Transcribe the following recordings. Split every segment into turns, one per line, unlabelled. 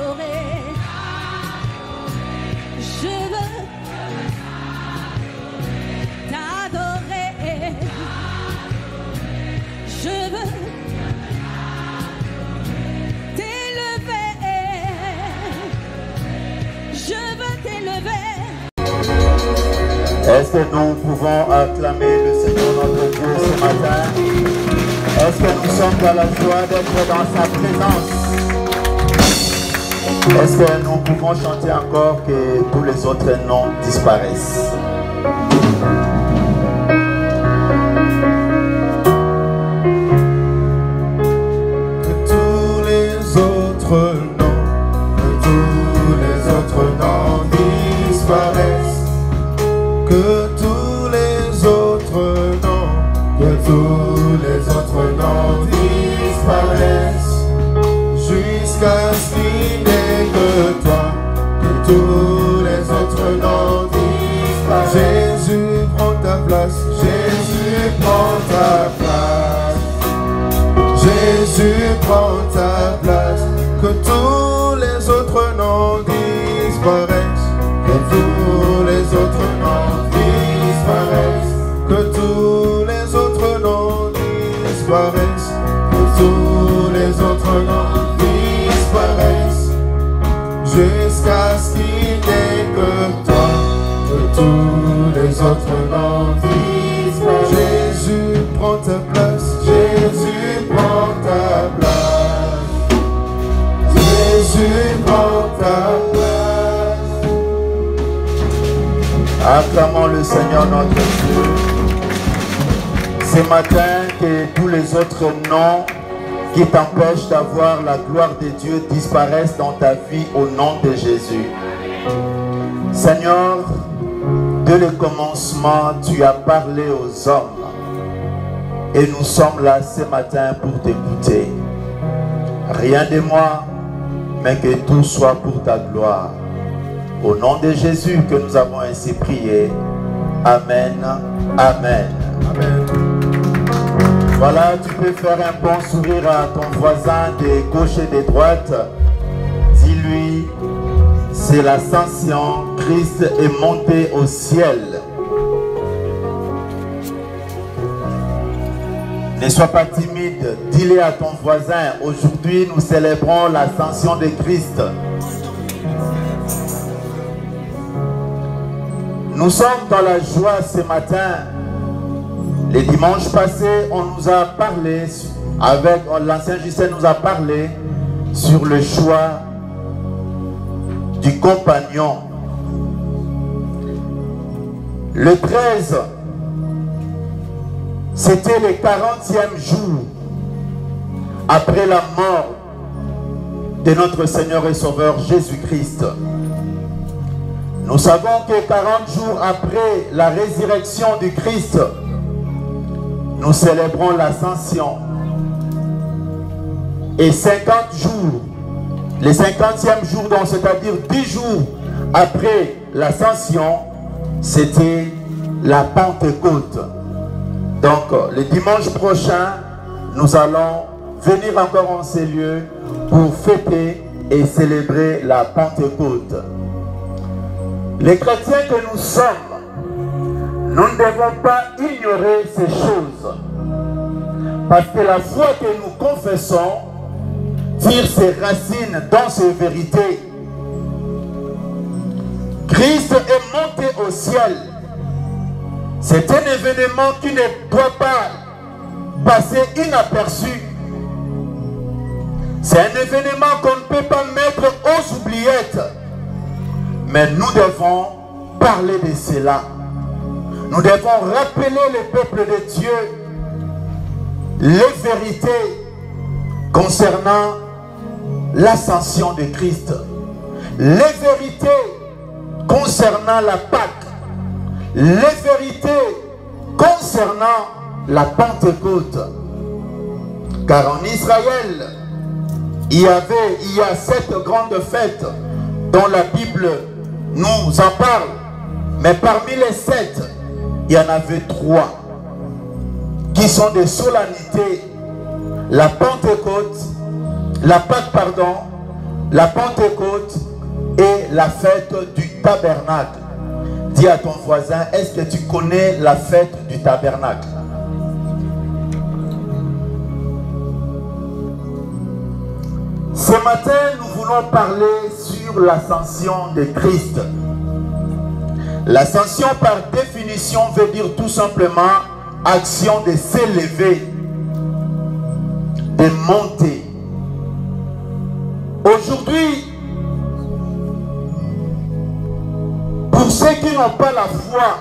t'adorer. Je veux t'adorer. Je veux t'élever. Je veux t'élever.
Est-ce que nous pouvons acclamer le Seigneur notre Dieu ce matin? Est-ce que nous sommes dans la joie d'être dans sa présence? Est-ce que nous pouvons chanter encore que tous les autres noms disparaissent?
Que tous les autres noms disparaissent. Que tous les autres noms disparaissent. Jusqu'à ce qu'il n'ait que toi. Que tous les autres noms disparaissent. Jésus prend ta place. Jésus prend ta place. Jésus prend ta place. Que tous les autres noms disparaissent. Que tous les autres noms disparaissent. Que tous les autres noms disparaissent. Que tous les autres noms disparaissent. Jusqu'à ce qu'il n'ait que toi. Que tous les autres noms disparaissent. Jésus prend ta place. Jésus prend ta place. Jésus prend ta place.
Acclamons le Seigneur notre Dieu. Ce matin, que tous les autres noms qui t'empêchent d'avoir la gloire de Dieu disparaissent dans ta vie au nom de Jésus. Seigneur, dès le commencement, tu as parlé aux hommes. Et nous sommes là ce matin pour t'écouter. Rien de moi, mais que tout soit pour ta gloire. Au nom de Jésus que nous avons ainsi prié. Amen. Amen.
Amen.
Voilà, tu peux faire un bon sourire à ton voisin de gauche et de droite. Dis-lui, c'est l'ascension. Christ est monté au ciel. Ne sois pas timide. Dis-le à ton voisin. Aujourd'hui, nous célébrons l'ascension de Christ. Nous sommes dans la joie ce matin. Les dimanches passés, on nous a parlé, avec l'ancien Justin nous a parlé sur le choix du compagnon. Le 13, c'était le 40e jour après la mort de notre Seigneur et Sauveur Jésus-Christ. Nous savons que 40 jours après la résurrection du Christ, nous célébrons l'ascension. Et 50 jours, les 50e jour, donc c'est-à-dire 10 jours après l'ascension, c'était la Pentecôte. Donc le dimanche prochain, nous allons venir encore en ces lieux pour fêter et célébrer la Pentecôte. Les chrétiens que nous sommes, nous ne devons pas ignorer ces choses. Parce que la foi que nous confessons tire ses racines dans ces vérités. Christ est monté au ciel. C'est un événement qui ne doit pas passer inaperçu. C'est un événement qu'on ne peut pas mettre aux oubliettes. Mais nous devons parler de cela. Nous devons rappeler le peuple de Dieu les vérités concernant l'ascension de Christ. Les vérités concernant la Pâque. Les vérités concernant la Pentecôte. Car en Israël, il y a 7 grandes fêtes dont la Bible nous en parle. Mais parmi les 7, il y en avait 3 qui sont des solennités. La Pentecôte, la Pâque, pardon, la Pentecôte et la fête du tabernacle. Dis à ton voisin, est-ce que tu connais la fête du tabernacle? Ce matin, nous voulons parler sur l'ascension de Christ. L'ascension, par définition, veut dire tout simplement action de s'élever, de monter. Aujourd'hui, pour ceux qui n'ont pas la foi,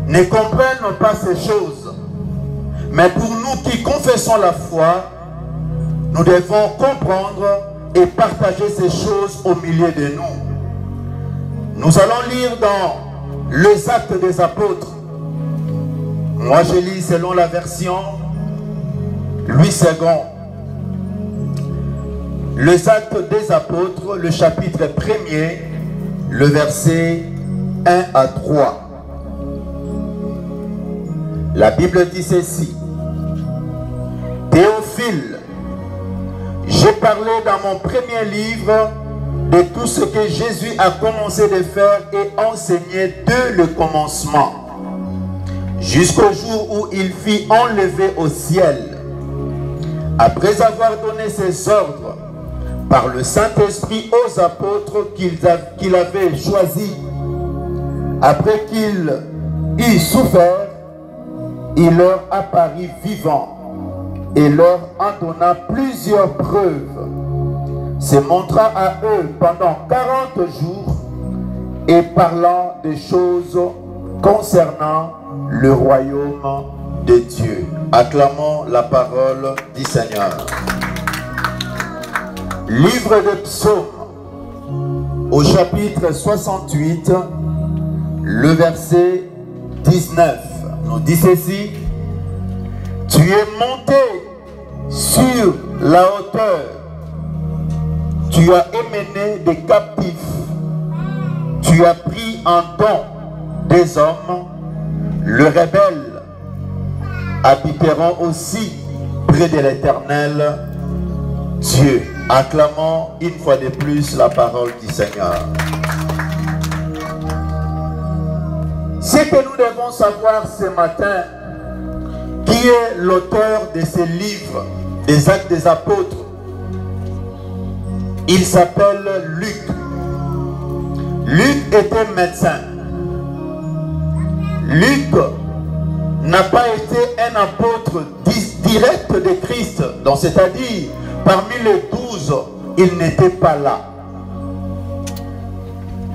ne comprennent pas ces choses. Mais pour nous qui confessons la foi, nous devons comprendre et partager ces choses au milieu de nous. Nous allons lire dans les Actes des Apôtres. Moi, je lis selon la version Louis II. Les Actes des Apôtres, le chapitre 1er, le verset 1 à 3. La Bible dit ceci. Théophile, j'ai parlé dans mon premier livre de tout ce que Jésus a commencé de faire et enseigné dès le commencement, jusqu'au jour où il fut enlevé au ciel. Après avoir donné ses ordres par le Saint-Esprit aux apôtres qu'il avait choisis, après qu'il eut souffert, il leur apparut vivant et leur en donna plusieurs preuves, se montrant à eux pendant 40 jours et parlant des choses concernant le royaume de Dieu. Acclamons la parole du Seigneur. Livre de Psaumes, au chapitre 68, le verset 19, nous dit ceci. Tu es monté sur la hauteur, tu as émené des captifs, tu as pris en don des hommes, le rebelle habiteront aussi près de l'Éternel Dieu. Acclamons une fois de plus la parole du Seigneur. Ce que nous devons savoir ce matin, qui est l'auteur de ces livres, des Actes des Apôtres? Il s'appelle Luc. Luc était médecin. Luc n'a pas été un apôtre direct de Christ, donc c'est-à-dire parmi les 12, il n'était pas là.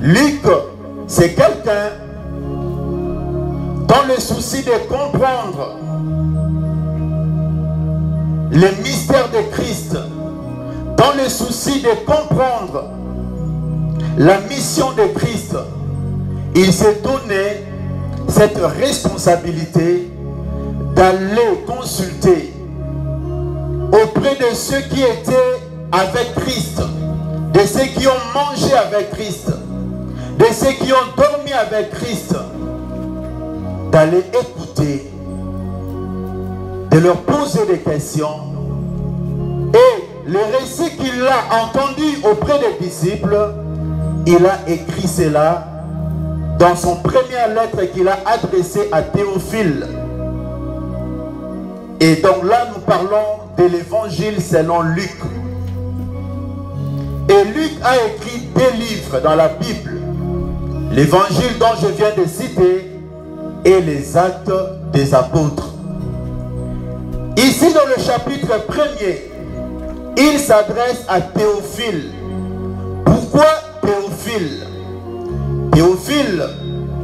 Luc, c'est quelqu'un dans le souci de comprendre les mystères de Christ, dans le souci de comprendre la mission de Christ, il s'est donné cette responsabilité d'aller consulter auprès de ceux qui étaient avec Christ, de ceux qui ont mangé avec Christ, de ceux qui ont dormi avec Christ, d'aller écouter, de leur poser des questions. Et le récit qu'il a entendu auprès des disciples, il a écrit cela dans son première lettre qu'il a adressée à Théophile. Et donc là, nous parlons de l'évangile selon Luc. Et Luc a écrit 2 livres dans la Bible. L'évangile dont je viens de citer et les Actes des Apôtres. Ici, dans le chapitre 1er, il s'adresse à Théophile. Pourquoi Théophile? Théophile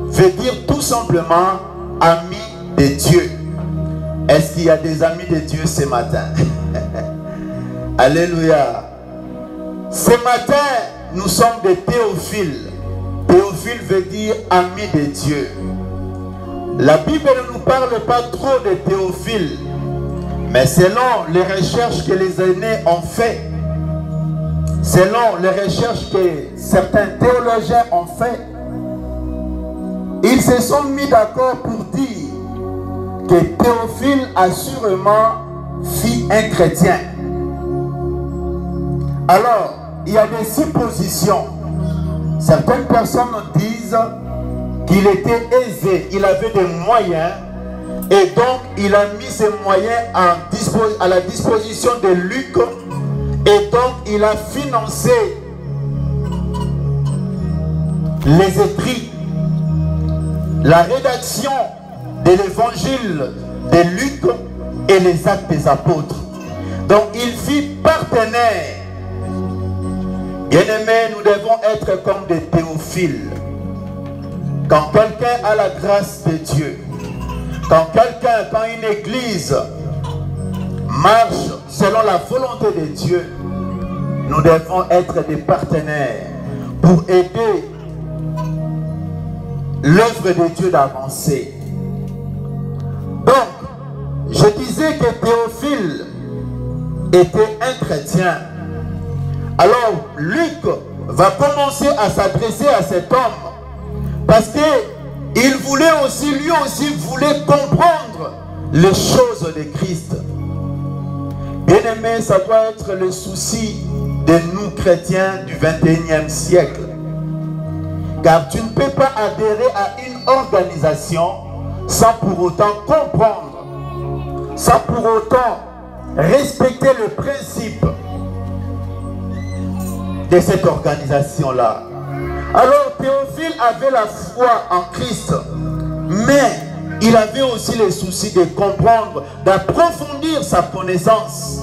veut dire tout simplement ami de Dieu. Est-ce qu'il y a des amis de Dieu ce matin? Alléluia. Ce matin, nous sommes des Théophiles. Théophile veut dire ami de Dieu. La Bible ne nous parle pas trop de Théophile, mais selon les recherches que les aînés ont fait, selon les recherches que certains théologiens ont fait, ils se sont mis d'accord pour dire que Théophile assurément fut un chrétien. Alors, il y a des suppositions. Certaines personnes disent qu'il était aisé, il avait des moyens, et donc il a mis ses moyens à la disposition de Luc, et donc il a financé les écrits, la rédaction de l'évangile de Luc et les actes des apôtres. Donc il fit partenaire. Bien-aimés, nous devons être comme des théophiles. Quand quelqu'un a la grâce de Dieu, quand une église marche selon la volonté de Dieu, nous devons être des partenaires pour aider l'œuvre de Dieu d'avancer. Donc, je disais que Théophile était un chrétien. Alors, Luc va commencer à s'adresser à cet homme parce qu'il voulait aussi, lui aussi voulait comprendre les choses de Christ. Bien-aimé, ça doit être le souci de nous chrétiens du 21e siècle. Car tu ne peux pas adhérer à une organisation sans pour autant comprendre, sans pour autant respecter le principe de cette organisation-là. Alors Théophile avait la foi en Christ, mais il avait aussi le souci de comprendre, d'approfondir sa connaissance.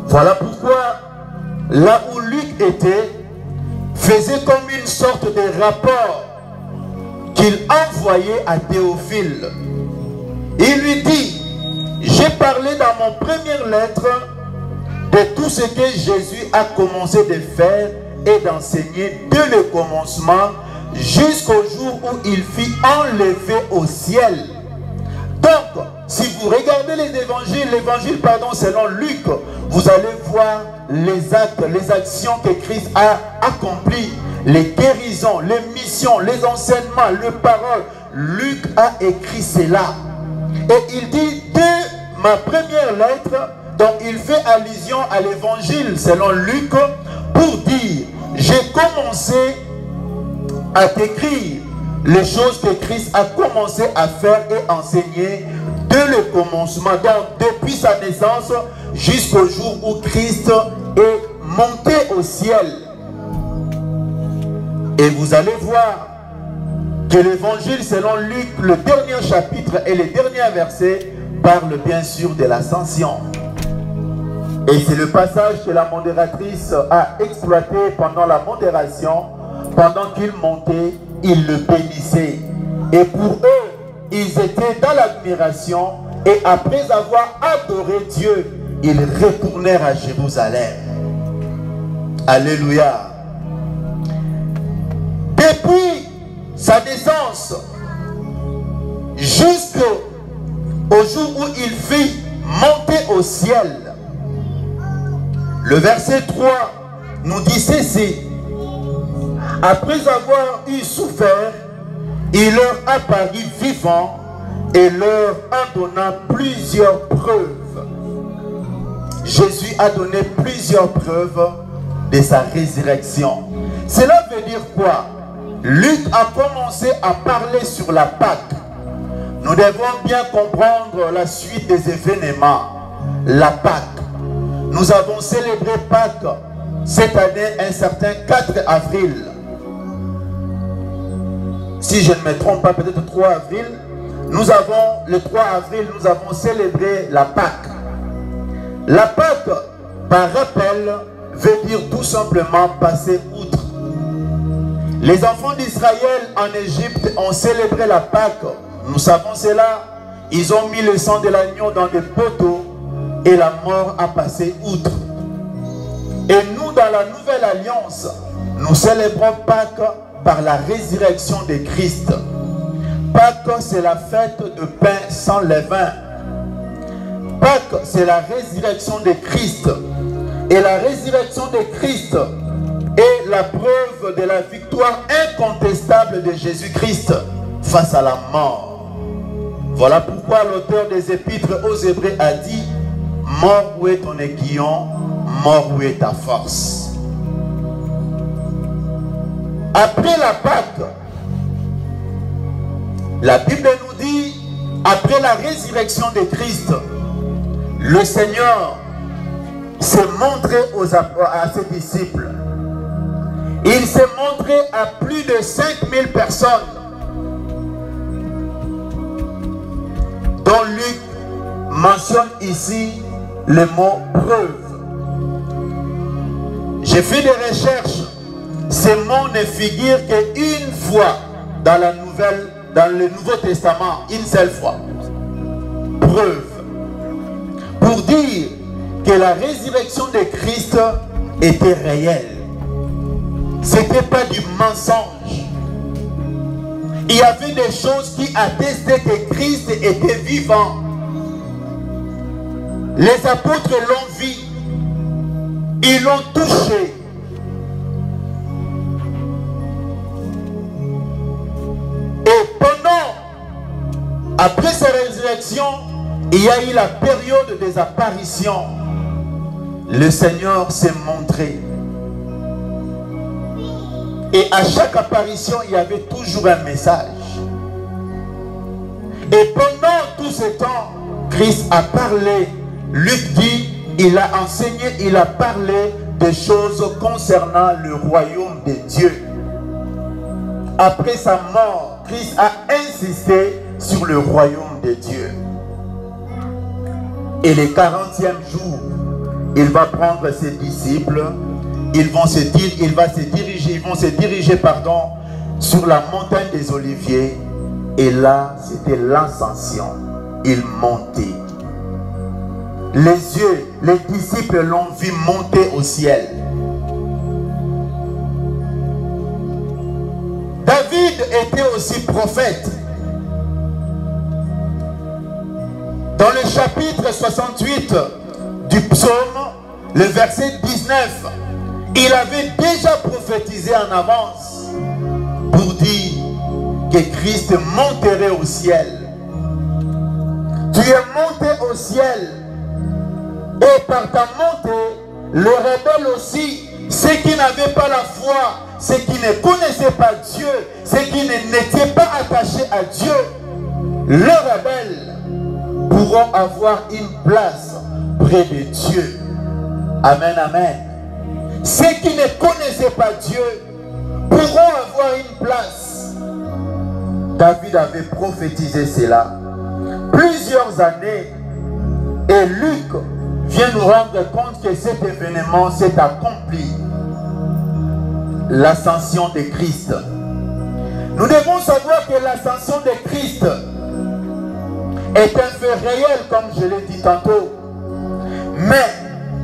Voilà pourquoi là où Luc était, faisait comme une sorte de rapport qu'il envoyait à Théophile. Il lui dit, j'ai parlé dans mon première lettre de tout ce que Jésus a commencé de faire et d'enseigner dès le commencement jusqu'au jour où il fut enlevé au ciel. Donc, si vous regardez les évangiles, selon Luc, vous allez voir les actes, les actions que Christ a accomplies, les guérisons, les missions, les enseignements, les paroles. Luc a écrit cela. Et il dit, dès ma première lettre, donc il fait allusion à l'évangile selon Luc pour dire, j'ai commencé à t'écrire les choses que Christ a commencé à faire et enseigner dès le commencement, donc depuis sa naissance jusqu'au jour où Christ est monté au ciel. Et vous allez voir que l'évangile selon Luc, le dernier chapitre et les derniers versets parlent bien sûr de l'ascension. Et c'est le passage que la modératrice a exploité pendant la modération. Pendant qu'il montait, il le bénissait. Et pour eux, ils étaient dans l'admiration. Et après avoir adoré Dieu, ils retournèrent à Jérusalem. Alléluia. Depuis sa naissance jusqu'au jour où il fut monté au ciel, le verset 3 nous dit ceci. Après avoir eu souffert, il leur apparut vivant et leur a donné plusieurs preuves. Jésus a donné plusieurs preuves de sa résurrection. Cela veut dire quoi? Luc a commencé à parler sur la Pâque. Nous devons bien comprendre la suite des événements. La Pâque. Nous avons célébré Pâques cette année, un certain 4 avril. Si je ne me trompe pas, peut-être 3 avril. Nous avons, le 3 avril, nous avons célébré la Pâque. La Pâque, par rappel, veut dire tout simplement passer outre. Les enfants d'Israël en Égypte ont célébré la Pâque. Nous savons cela. Ils ont mis le sang de l'agneau dans des poteaux et la mort a passé outre. Et nous, dans la nouvelle alliance, nous célébrons Pâques par la résurrection de Christ. Pâques, c'est la fête de pain sans levain. Pâques, c'est la résurrection de Christ. Et la résurrection de Christ est la preuve de la victoire incontestable de Jésus-Christ face à la mort. Voilà pourquoi l'auteur des épîtres aux Hébreux a dit: mort, où est ton aiguillon? mort, où est ta force? Après la Pâque, la Bible nous dit, après la résurrection de Christ, le Seigneur s'est montré à ses disciples. Il s'est montré à plus de 5000 personnes, dont Luc mentionne ici le mot preuve. J'ai fait des recherches. Ces mots ne figurent qu'une fois dans le Nouveau Testament, une seule fois. Preuve. Pour dire que la résurrection de Christ était réelle. Ce n'était pas du mensonge. Il y avait des choses qui attestaient que Christ était vivant. Les apôtres l'ont vu. Ils l'ont touché. Et après sa résurrection, il y a eu la période des apparitions. Le Seigneur s'est montré. Et à chaque apparition, il y avait toujours un message. Et pendant tout ce temps, Christ a parlé. Luc dit, il a enseigné, il a parlé des choses concernant le royaume de Dieu. Après sa mort, Christ a insisté sur le royaume de Dieu. Et le 40e jour, il va prendre ses disciples. Ils vont se diriger sur la montagne des Oliviers. Et là, c'était l'ascension. Il montait. Les disciples l'ont vu monter au ciel. David était aussi prophète. Dans le chapitre 68 du psaume, le verset 19, il avait déjà prophétisé en avance pour dire que Christ monterait au ciel. Tu es monté au ciel et par ta montée, le rebelle aussi, ceux qui n'avaient pas la foi, ceux qui ne connaissaient pas Dieu, ceux qui n'étaient pas attachés à Dieu, les rebelles pourront avoir une place près de Dieu. Amen, amen. Ceux qui ne connaissaient pas Dieu pourront avoir une place. David avait prophétisé cela plusieurs années. Et Luc vient nous rendre compte que cet événement s'est accompli. L'ascension de Christ. Nous devons savoir que l'ascension de Christ est un fait réel, comme je l'ai dit tantôt. Mais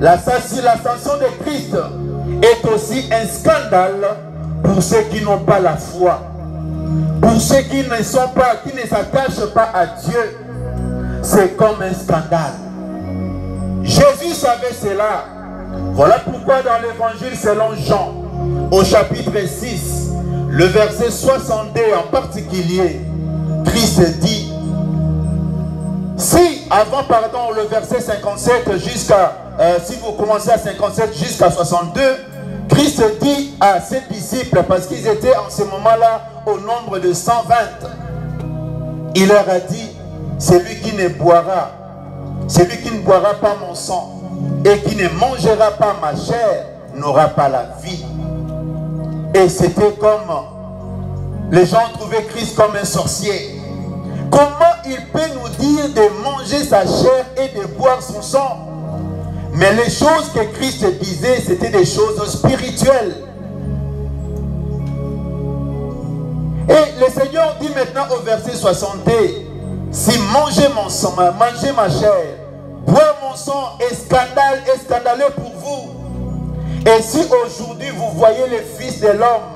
l'ascension de Christ est aussi un scandale pour ceux qui n'ont pas la foi. Pour ceux qui ne s'attachent pas à Dieu. C'est comme un scandale. Jésus savait cela. Voilà pourquoi dans l'évangile selon Jean, au chapitre 6, le verset 62 en particulier, Christ dit, si le verset 57 si vous commencez à 57 jusqu'à 62, Christ dit à ses disciples, parce qu'ils étaient en ce moment-là au nombre de 120, il leur a dit, celui qui ne boira pas mon sang et qui ne mangera pas ma chair n'aura pas la vie. Et c'était comme les gens trouvaient Christ comme un sorcier. Comment il peut nous dire de manger sa chair et de boire son sang? Mais les choses que Christ disait, c'était des choses spirituelles. Et le Seigneur dit maintenant au verset 62, si mangez mon sang, mangez ma chair, boire mon sang est scandaleux pour vous. Et si aujourd'hui vous voyez le Fils de l'homme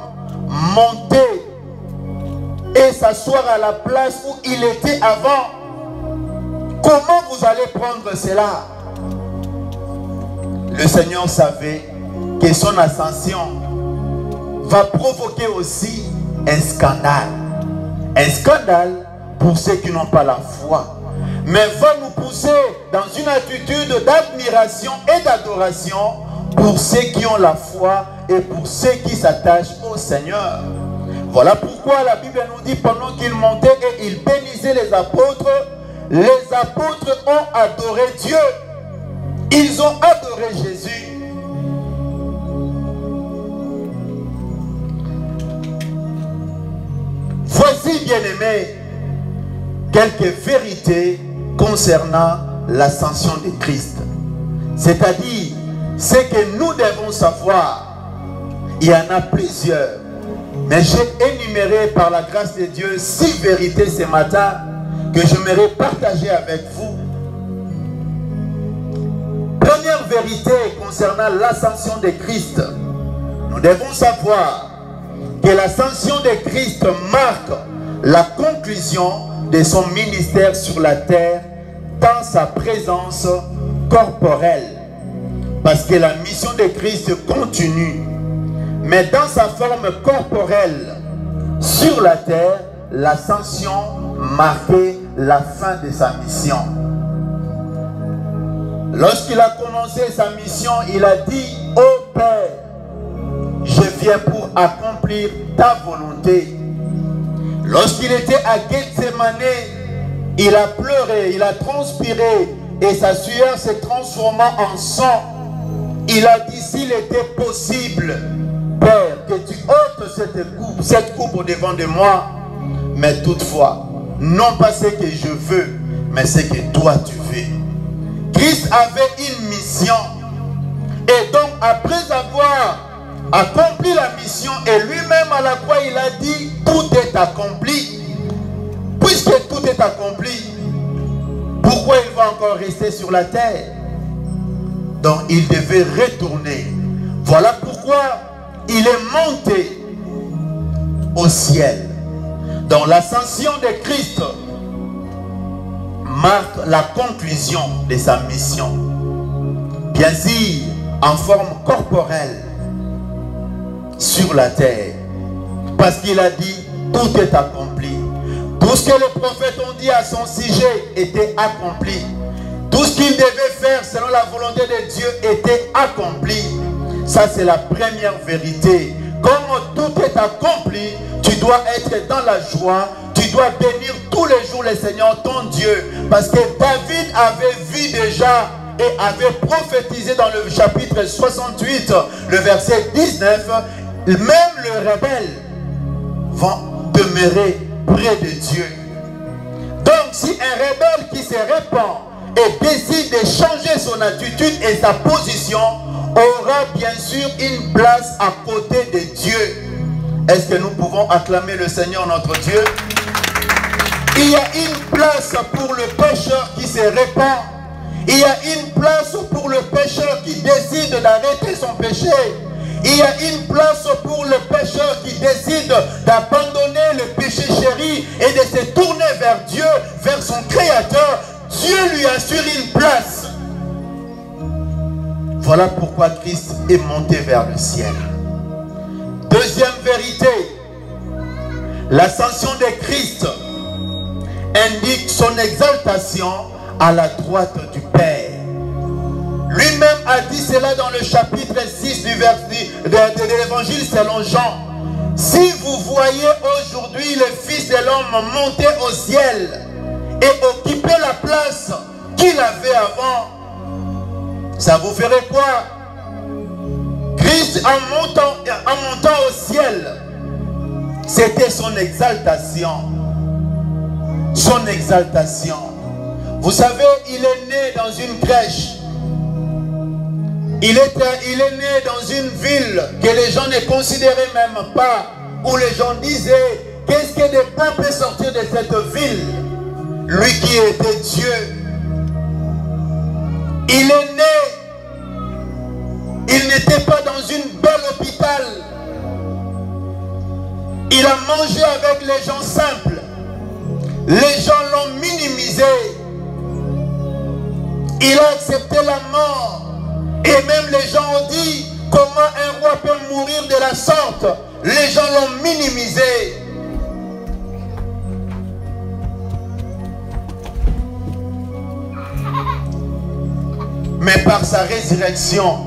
monter et s'asseoir à la place où il était avant, comment vous allez prendre cela? Le Seigneur savait que son ascension va provoquer aussi un scandale. Un scandale pour ceux qui n'ont pas la foi. Mais va nous pousser dans une attitude d'admiration et d'adoration pour ceux qui ont la foi et pour ceux qui s'attachent au Seigneur. Voilà pourquoi la Bible nous dit, pendant qu'ils montaient et ils bénissaient les apôtres ont adoré Dieu. Ils ont adoré Jésus. Voici, bien-aimés, quelques vérités concernant l'ascension de Christ. C'est-à-dire, ce que nous devons savoir, il y en a plusieurs. Mais j'ai énuméré par la grâce de Dieu 6 vérités ce matin que j'aimerais partager avec vous. Première vérité concernant l'ascension de Christ. Nous devons savoir que l'ascension de Christ marque la conclusion de son ministère sur la terre dans sa présence corporelle. Parce que la mission de Christ continue. Mais dans sa forme corporelle, sur la terre, l'ascension marquait la fin de sa mission. Lorsqu'il a commencé sa mission, il a dit, « Ô Père, je viens pour accomplir ta volonté. » Lorsqu'il était à Gethsémane, il a pleuré, il a transpiré et sa sueur s'est transformée en sang. Il a dit, s'il était possible, Père, que tu ôtes cette coupe au-devant de moi, mais toutefois, non pas ce que je veux, mais ce que toi tu veux. Christ avait une mission. Et donc, après avoir accompli la mission, et lui-même à la croix, il a dit, tout est accompli. Puisque tout est accompli, pourquoi il va encore rester sur la terre? Donc, il devait retourner. Voilà pourquoi il est monté au ciel. Donc, l'ascension de Christ marque la conclusion de sa mission. Bien sûr, en forme corporelle sur la terre. Parce qu'il a dit, tout est accompli. Tout ce que les prophètes ont dit à son sujet était accompli. Tout ce qu'il devait faire selon la volonté de Dieu était accompli. Ça, c'est la première vérité. Comme tout est accompli, tu dois être dans la joie. Tu dois bénir tous les jours le Seigneur, ton Dieu. Parce que David avait vu déjà et avait prophétisé dans le chapitre 68, le verset 19, même les rebelles vont demeurer près de Dieu. Donc, si un rebelle qui se répand et décide de changer son attitude et sa position, aura bien sûr une place à côté de Dieu. Est-ce que nous pouvons acclamer le Seigneur notre Dieu? Il y a une place pour le pécheur qui se répand. Il y a une place pour le pécheur qui décide d'arrêter son péché. Il y a une place pour le pécheur qui décide d'abandonner le péché chéri et de se tourner vers Dieu, vers son Créateur. Dieu lui assure une place. Voilà pourquoi Christ est monté vers le ciel. Deuxième vérité, l'ascension de Christ indique son exaltation à la droite du Père. Lui-même a dit cela dans le chapitre 6 de l'évangile selon Jean. Si vous voyez aujourd'hui le Fils de l'homme monter au ciel et occuper la place qu'il avait avant, ça vous ferait quoi? Christ en montant au ciel, c'était son exaltation. Son exaltation. Vous savez, il est né dans une crèche. Il est né dans une ville que les gens ne considéraient même pas. Où les gens disaient, qu'est-ce que des pains peut sortir de cette ville? Lui qui était Dieu. Il est né. Il n'était pas dans une belle hôpital. Il a mangé avec les gens simples. Les gens l'ont minimisé. Il a accepté la mort. Et même les gens ont dit, comment un roi peut mourir de la sorte? Les gens l'ont minimisé. Mais par sa résurrection,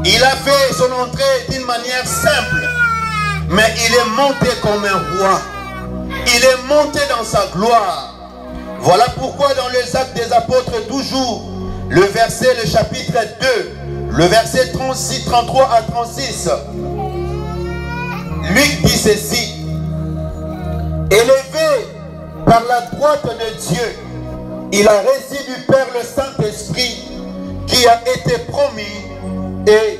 Il a fait son entrée d'une manière simple, mais il est monté comme un roi. Il est monté dans sa gloire. Voilà pourquoi dans les Actes des Apôtres, toujours, le chapitre 2, le verset 36, 33 à 36, Luc dit ceci: élevé par la droite de Dieu, il a reçu du Père le Saint-Esprit qui a été promis, et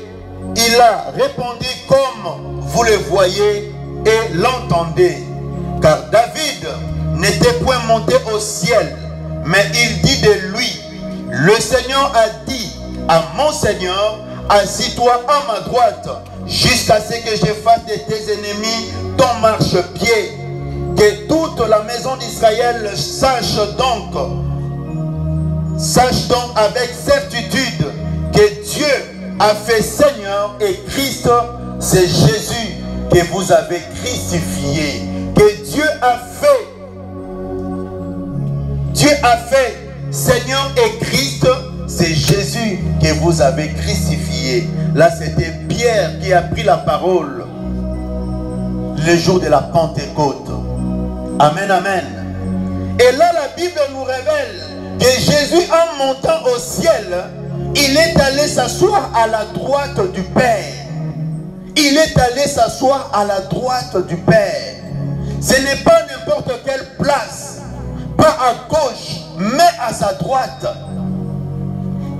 il a répondu comme vous le voyez et l'entendez. Car David n'était point monté au ciel, mais il dit de lui: le Seigneur a dit à mon Seigneur, assis-toi à ma droite, jusqu'à ce que je fasse de tes ennemis ton marchepied. Que toute la maison d'Israël sache donc avec certitude que Dieu a fait Seigneur et Christ, c'est Jésus que vous avez crucifié. Que Dieu a fait Seigneur et Christ, c'est Jésus que vous avez crucifié. Là, c'était Pierre qui a pris la parole le jour de la Pentecôte. Amen, amen. Et là, la Bible nous révèle que Jésus, en montant au ciel, il est allé s'asseoir à la droite du Père. Il est allé s'asseoir à la droite du Père. Ce n'est pas n'importe quelle place, pas à gauche, mais à sa droite.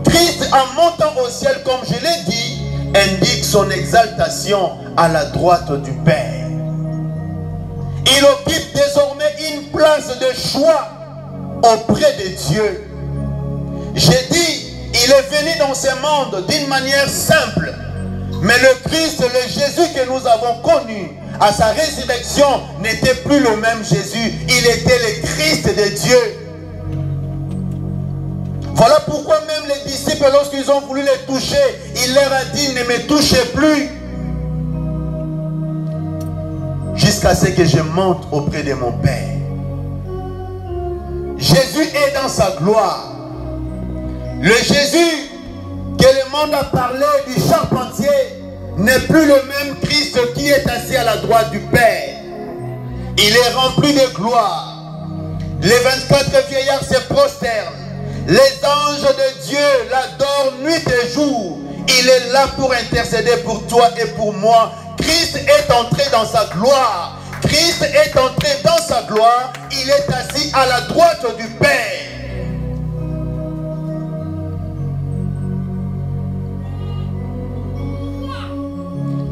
Christ, en montant au ciel, comme je l'ai dit, indique son exaltation à la droite du Père. Il occupe désormais une place de choix auprès de Dieu. J'ai dit, il est venu dans ce monde d'une manière simple. Mais le Christ, le Jésus que nous avons connu à sa résurrection n'était plus le même Jésus. Il était le Christ de Dieu. Voilà pourquoi même les disciples, lorsqu'ils ont voulu les toucher, il leur a dit: ne me touchez plus jusqu'à ce que je monte auprès de mon Père. Jésus est dans sa gloire. Le Jésus que le monde a parlé du charpentier n'est plus le même Christ qui est assis à la droite du Père. Il est rempli de gloire. Les 24 vieillards se prosternent. Les anges de Dieu l'adorent nuit et jour. Il est là pour intercéder pour toi et pour moi. Christ est entré dans sa gloire. Christ est entré dans sa gloire. Il est assis à la droite du Père.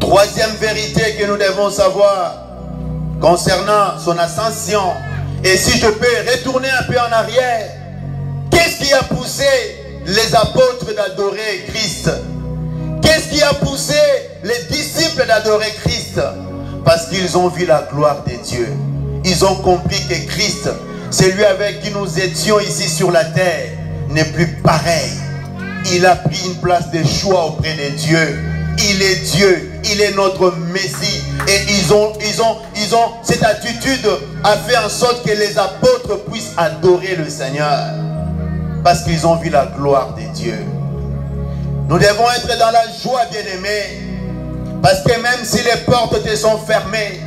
Troisième vérité que nous devons savoir concernant son ascension. Et si je peux retourner un peu en arrière, qu'est-ce qui a poussé les apôtres d'adorer Christ? Qu'est-ce qui a poussé les disciples d'adorer Christ? Parce qu'ils ont vu la gloire de Dieu. Ils ont compris que Christ, celui avec qui nous étions ici sur la terre, n'est plus pareil. Il a pris une place de choix auprès de Dieu. Il est Dieu, il est notre Messie. Et ils ont cette attitude a fait en sorte que les apôtres puissent adorer le Seigneur. Parce qu'ils ont vu la gloire de Dieu. Nous devons être dans la joie, bien-aimés. Parce que même si les portes te sont fermées,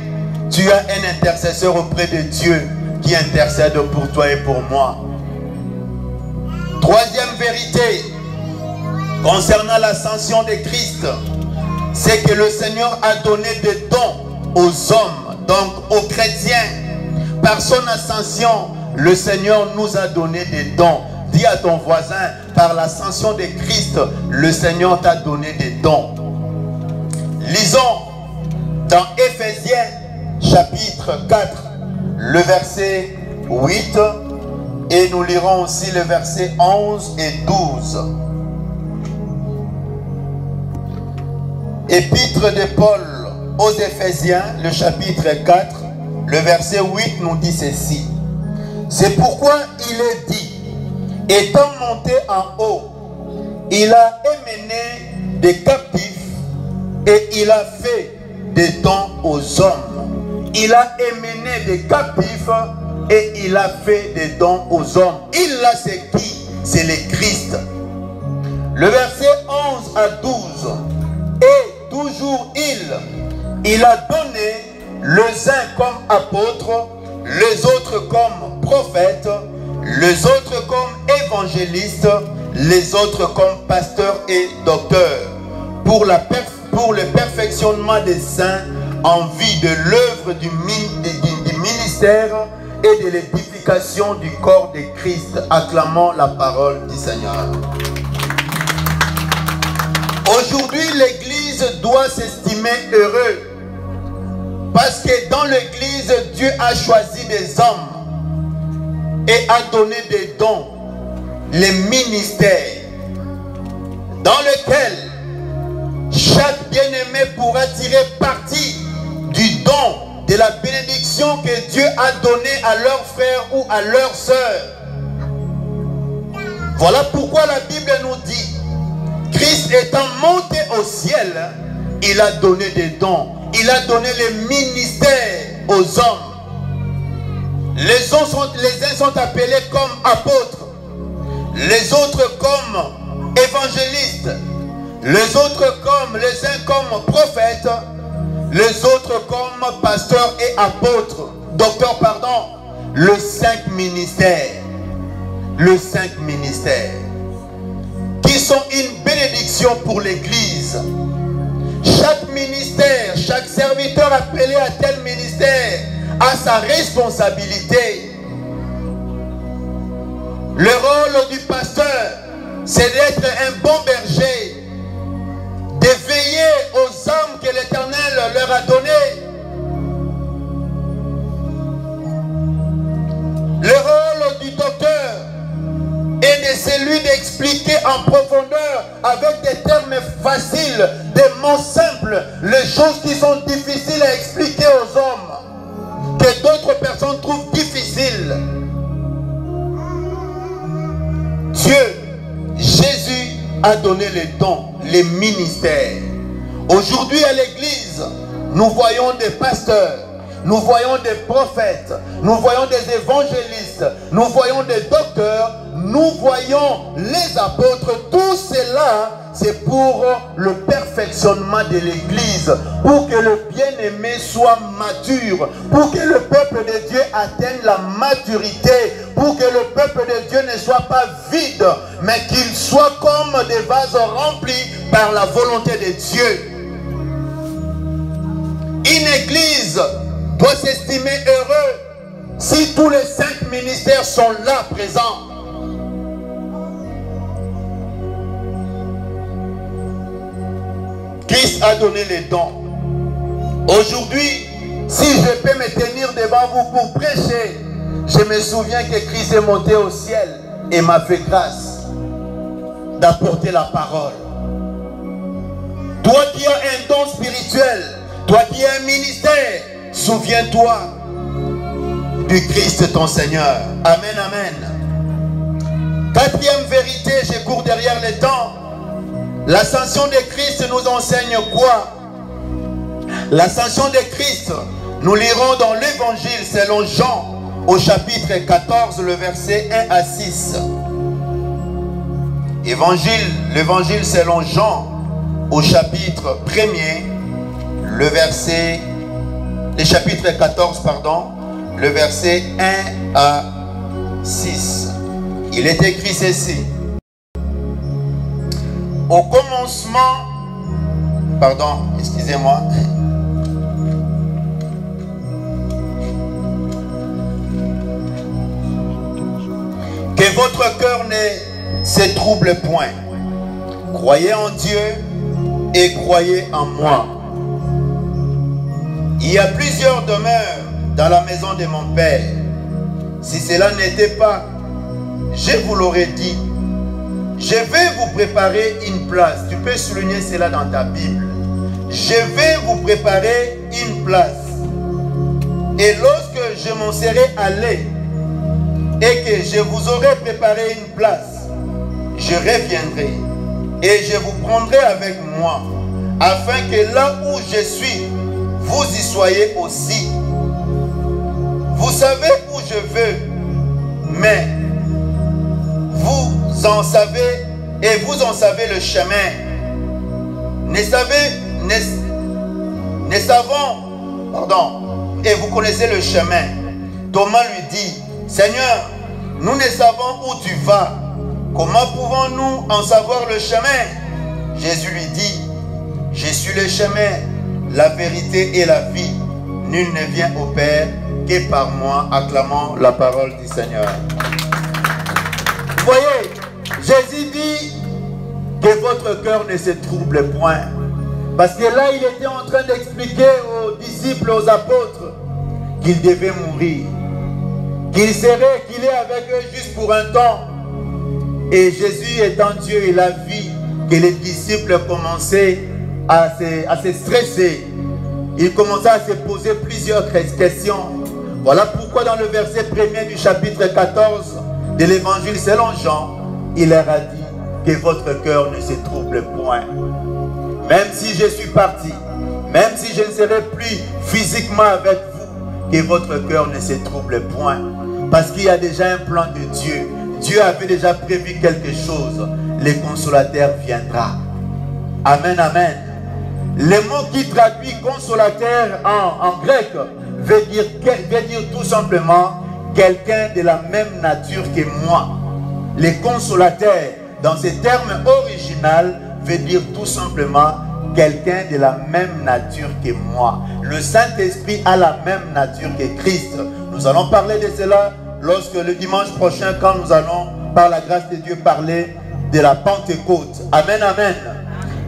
tu as un intercesseur auprès de Dieu qui intercède pour toi et pour moi. Troisième vérité concernant l'ascension de Christ, c'est que le Seigneur a donné des dons aux hommes, donc aux chrétiens. Par son ascension, le Seigneur nous a donné des dons. Dis à ton voisin, par l'ascension de Christ, le Seigneur t'a donné des dons. Lisons dans Éphésiens chapitre 4, le verset 8, et nous lirons aussi le verset 11 et 12. Épître de Paul aux Éphésiens, le chapitre 4, le verset 8 nous dit ceci. C'est pourquoi il est dit, étant monté en haut, il a émené des captifs et il a fait des dons aux hommes. Il a émené des captifs et il a fait des dons aux hommes. Il là, c'est qui? C'est le Christ. Le verset 11 à 12 Et toujours il a donné les uns comme apôtres, les autres comme prophètes, les autres comme évangélistes, les autres comme pasteurs et docteurs, pour le perfectionnement des saints en vue de l'œuvre du ministère et de l'édification du corps de Christ. Acclamons la parole du Seigneur. Aujourd'hui, l'Église doit s'estimer heureux parce que dans l'Église, Dieu a choisi des hommes et a donné des dons, les ministères, dans lesquels chaque bien-aimé pourra tirer parti du don, de la bénédiction que Dieu a donnée à leurs frères ou à leurs sœurs. Voilà pourquoi la Bible nous dit, Christ étant monté au ciel, il a donné des dons, il a donné les ministères aux hommes. Les uns sont appelés comme apôtres, les autres comme évangélistes, les autres comme les uns comme prophètes, les autres comme pasteurs et apôtres, docteurs, pardon, les 5 ministères, qui sont une bénédiction pour l'Église. Chaque ministère, chaque serviteur appelé à tel ministère a sa responsabilité. Le rôle du pasteur, c'est d'être un bon berger, de veiller aux âmes que l'Éternel leur a données. Le rôle du docteur est de celui d'expliquer en profondeur, avec des termes faciles, des mots simples, les choses qui sont difficiles à expliquer aux hommes, que d'autres personnes trouvent difficiles. Dieu, Jésus a donné les dons, les ministères. Aujourd'hui à l'église, nous voyons des pasteurs, nous voyons des prophètes, nous voyons des évangélistes, nous voyons des docteurs, nous voyons les apôtres. Tout cela, c'est pour le perfectionnement de l'église, pour que le bien-aimé soit mature, pour que le peuple de Dieu atteigne la maturité, pour que le peuple de Dieu ne soit pas vide, mais qu'il soit comme des vases remplis par la volonté de Dieu. Une église doit s'estimer heureux si tous les 5 ministères sont là présents. Christ a donné les dons. Aujourd'hui, si je peux me tenir devant vous pour prêcher, je me souviens que Christ est monté au ciel et m'a fait grâce d'apporter la parole. Toi qui as un don spirituel, toi qui as un ministère, souviens-toi du Christ ton Seigneur. Amen, amen. 4e vérité, je cours derrière le temps. L'ascension de Christ nous enseigne quoi? L'ascension de Christ, nous lirons dans l'évangile selon Jean, au chapitre 14, le verset 1 à 6. L'évangile selon Jean, au chapitre 1er, le chapitre 14, pardon, le verset 1 à 6. Il est écrit ceci. Au commencement, pardon, excusez-moi. Que votre cœur ne se trouble point. Croyez en Dieu et croyez en moi. Il y a plusieurs demeures dans la maison de mon Père. Si cela n'était pas, je vous l'aurais dit. Je vais vous préparer une place. Tu peux souligner cela dans ta Bible. Je vais vous préparer une place. Et lorsque je m'en serai allé et que je vous aurai préparé une place, je reviendrai et je vous prendrai avec moi, afin que là où je suis, vous y soyez aussi. Vous savez où je veux, mais vous en savez le chemin. et vous connaissez le chemin. Thomas lui dit, Seigneur, nous ne savons où tu vas. Comment pouvons-nous en savoir le chemin? Jésus lui dit, je suis le chemin, la vérité et la vie. Nul ne vient au Père que par moi. Acclamons la parole du Seigneur. Vous voyez, Jésus dit que votre cœur ne se trouble point. Parce que là, il était en train d'expliquer aux disciples, aux apôtres, qu'ils devaient mourir. Qu'il est avec eux juste pour un temps. Et Jésus étant Dieu, il a vu que les disciples commençaient à se stresser. Ils commençaient à se poser plusieurs questions. Voilà pourquoi dans le verset 1er du chapitre 14 de l'évangile selon Jean, il leur a dit que votre cœur ne se trouble point. Même si je suis parti, même si je ne serai plus physiquement avec vous, que votre cœur ne se trouble point. Parce qu'il y a déjà un plan de Dieu. Dieu avait déjà prévu quelque chose. Le consolateur viendra. Amen, amen. Le mot qui traduit consolateur en grec veut dire tout simplement quelqu'un de la même nature que moi. Le consolateur, dans ce terme original, veut dire tout simplement quelqu'un de la même nature que moi. Le Saint-Esprit a la même nature que Christ. Nous allons parler de cela lorsque le dimanche prochain, quand nous allons, par la grâce de Dieu, parler de la Pentecôte. Amen, amen.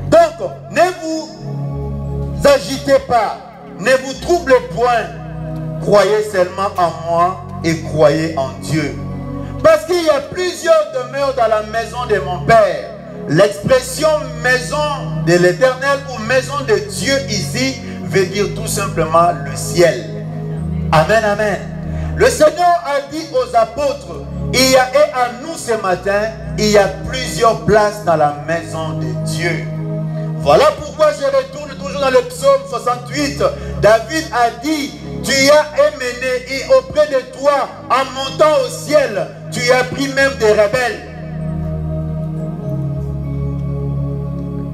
Donc, ne vous agitez pas, ne vous troublez point. Croyez seulement en moi et croyez en Dieu. Parce qu'il y a plusieurs demeures dans la maison de mon Père. L'expression maison de l'Éternel ou maison de Dieu ici veut dire tout simplement le ciel. Amen, amen. Le Seigneur a dit aux apôtres, et à nous ce matin, il y a plusieurs places dans la maison de Dieu. Voilà pourquoi je retourne toujours dans le psaume 68. David a dit, tu as émené et auprès de toi, en montant au ciel, tu as pris même des rebelles.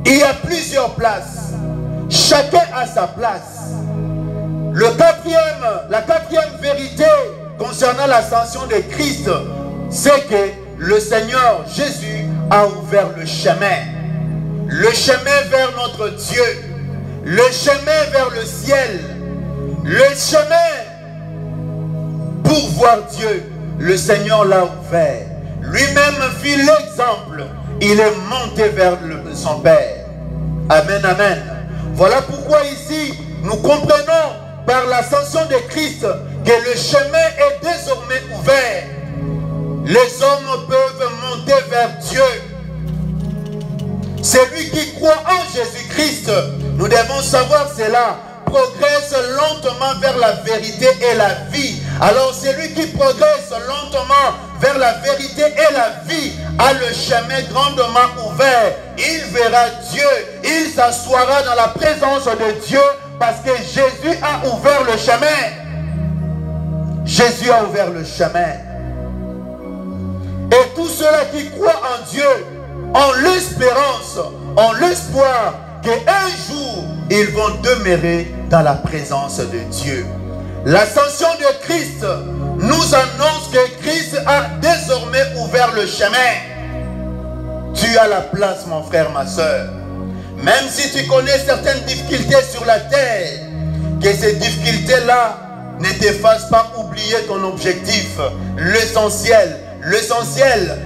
Il y a plusieurs places. Chacun a sa place. La quatrième vérité concernant l'ascension de Christ, c'est que le Seigneur Jésus a ouvert le chemin. Le chemin vers notre Dieu. Le chemin vers le ciel. Le chemin pour voir Dieu. Le Seigneur l'a ouvert. Lui-même fit l'exemple. Il est monté vers son Père. Amen, amen. Voilà pourquoi ici, nous comprenons par l'ascension de Christ que le chemin est désormais ouvert. Les hommes peuvent monter vers Dieu. Celui qui croit en Jésus-Christ, nous devons savoir cela, progresse lentement vers la vérité et la vie. Alors celui qui progresse lentement vers la vérité et la vie a le chemin grandement ouvert. Il verra Dieu, il s'assoira dans la présence de Dieu parce que Jésus a ouvert le chemin. Jésus a ouvert le chemin. Et tous ceux-là qui croient en Dieu ont l'espérance, ont l'espoir qu'un jour, ils vont demeurer dans la présence de Dieu. L'ascension de Christ nous annonce que Christ a désormais ouvert le chemin. Tu as la place, mon frère, ma soeur. Même si tu connais certaines difficultés sur la terre, que ces difficultés-là ne te fassent pas oublier ton objectif. L'essentiel,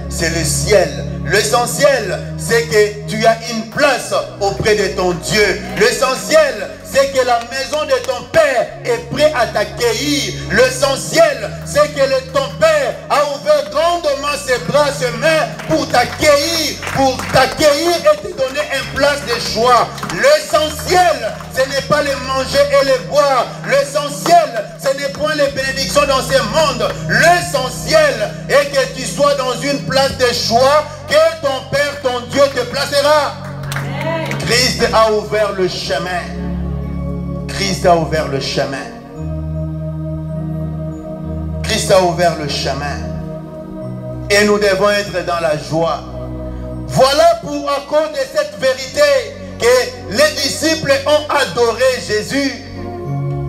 c'est le ciel. L'essentiel, c'est que tu as une place auprès de ton Dieu. L'essentiel, c'est que la maison de ton Père est prête à t'accueillir. L'essentiel, c'est que ton Père a ouvert grandement ses bras, ses mains pour t'accueillir et te donner une place de choix. L'essentiel, ce n'est pas les manger et les boire. L'essentiel, ce n'est point les bénédictions dans ce monde. L'essentiel est que tu sois dans une place de choix que ton Père, ton Dieu te placera. Christ a ouvert le chemin. Christ a ouvert le chemin. Christ a ouvert le chemin. Et nous devons être dans la joie. Voilà pour à cause de cette vérité que les disciples ont adoré Jésus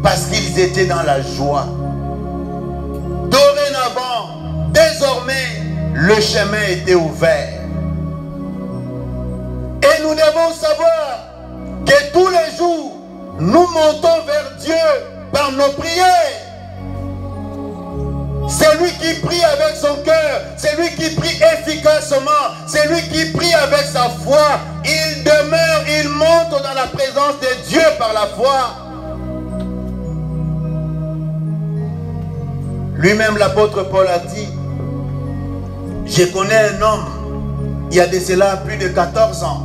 parce qu'ils étaient dans la joie. Dorénavant, désormais, le chemin était ouvert. Et nous devons savoir que tous les jours, nous montons vers Dieu par nos prières. Celui qui prie avec son cœur, celui qui prie efficacement, celui qui prie avec sa foi, il demeure, il monte dans la présence de Dieu par la foi. Lui-même, l'apôtre Paul a dit, je connais un homme, il y a de cela plus de 14 ans,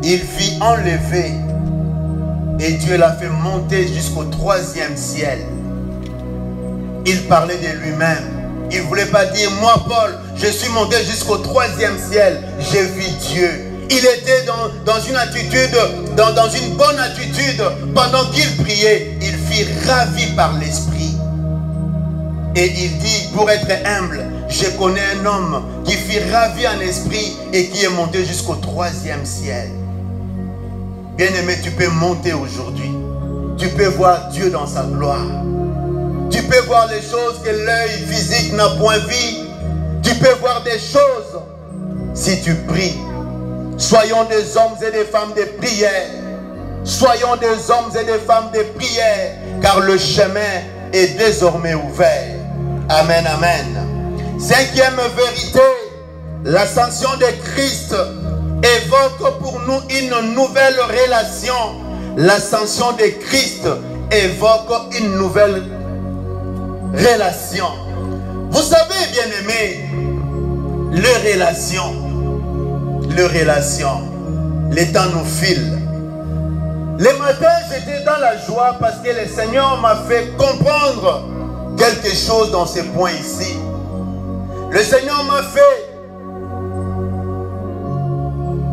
il fut enlevé et Dieu l'a fait monter jusqu'au 3e ciel. Il parlait de lui-même. Il ne voulait pas dire, moi Paul, je suis monté jusqu'au 3e ciel, j'ai vu Dieu. Il était dans une attitude, dans une bonne attitude. Pendant qu'il priait, il fut ravi par l'Esprit. Et il dit, pour être humble, je connais un homme qui fut ravi en esprit et qui est monté jusqu'au 3e ciel. Bien-aimé, tu peux monter aujourd'hui. Tu peux voir Dieu dans sa gloire. Tu peux voir les choses que l'œil physique n'a point vues. Tu peux voir des choses si tu pries. Soyons des hommes et des femmes de prière. Soyons des hommes et des femmes de prière, car le chemin est désormais ouvert. Amen, amen. 5e vérité, l'ascension de Christ évoque pour nous une nouvelle relation. L'ascension de Christ évoque une nouvelle relation. Vous savez, bien-aimés, les relations, le temps nous file. Le matin, j'étais dans la joie parce que le Seigneur m'a fait comprendre quelque chose dans ces points ici. Le Seigneur m'a fait